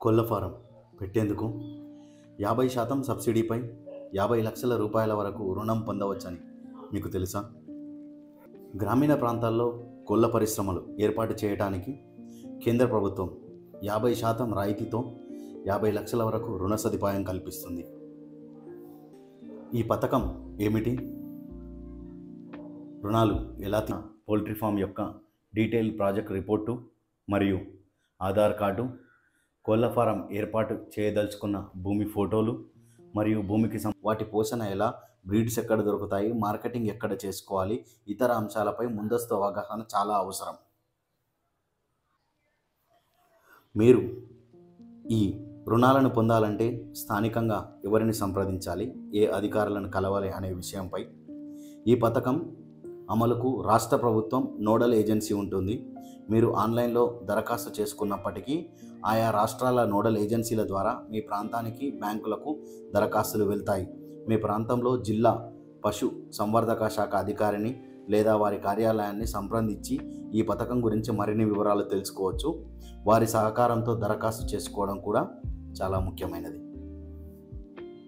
కోళ్ల ఫారం పెట్టేందుకు 50% సబ్సిడీపై 50 లక్షల రూపాయల వరకు రుణం పొందవచ్చని మీకు తెలుసా? గ్రామీణ ప్రాంతాల్లో కోళ్ల పరిశ్రమలు ఏర్పాటు చేయడానికి కేంద్ర ప్రభుత్వం 50% రాయితీతో 50 లక్షల వరకు రుణ సదుపాయం కల్పిస్తుంది. ఈ పథకం ఏమిటి? రుణాలు ఎలా పౌల్ట్రీ ఫామ్ యొక్క డీటెయిల్ ప్రాజెక్ట్ రిపోర్టు మరియు ఆధార్ కార్డు, కోళ్ల ఫారం ఏర్పాటు చేయదలుచుకున్న భూమి ఫోటోలు మరియు భూమికి వాటి పోషణ ఎలా, బ్రీడ్స్ ఎక్కడ దొరుకుతాయి, మార్కెటింగ్ ఎక్కడ చేసుకోవాలి, ఇతర అంశాలపై ముందస్తు అవగాహన చాలా అవసరం. మీరు ఈ రుణాలను పొందాలంటే స్థానికంగా ఎవరిని సంప్రదించాలి, ఏ అధికారులను కలవాలి అనే విషయంపై ఈ పథకం అమలుకు రాష్ట్ర ప్రభుత్వం నోడల్ ఏజెన్సీ ఉంటుంది. మీరు ఆన్లైన్లో దరఖాస్తు చేసుకున్నప్పటికీ ఆయా రాష్ట్రాల నోడల్ ఏజెన్సీల ద్వారా మీ ప్రాంతానికి బ్యాంకులకు దరఖాస్తులు వెళ్తాయి. మీ ప్రాంతంలో జిల్లా పశు సంవర్ధక శాఖ అధికారిని లేదా వారి కార్యాలయాన్ని సంప్రదించి ఈ పథకం గురించి మరిన్ని వివరాలు తెలుసుకోవచ్చు. వారి సహకారంతో దరఖాస్తు చేసుకోవడం కూడా చాలా ముఖ్యమైనది.